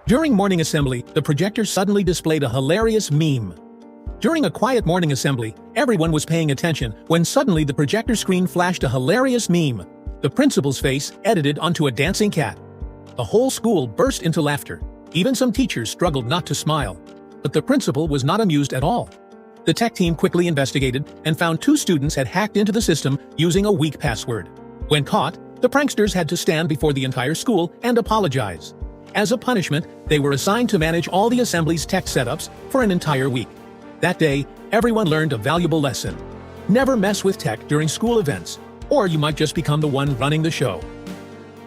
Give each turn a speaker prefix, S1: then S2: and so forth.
S1: During morning assembly, the projector suddenly displayed a hilarious meme. During a quiet morning assembly, everyone was paying attention when suddenly the projector screen flashed a hilarious meme. The principal's face edited onto a dancing cat. The whole school burst into laughter. Even some teachers struggled not to smile. But the principal was not amused at all. The tech team quickly investigated and found 2 students had hacked into the system using a weak password. When caught, the pranksters had to stand before the entire school and apologize. As a punishment, they were assigned to manage all the assembly's tech setups for an entire week. That day, everyone learned a valuable lesson. Never mess with tech during school events, or you might just become the one running the show.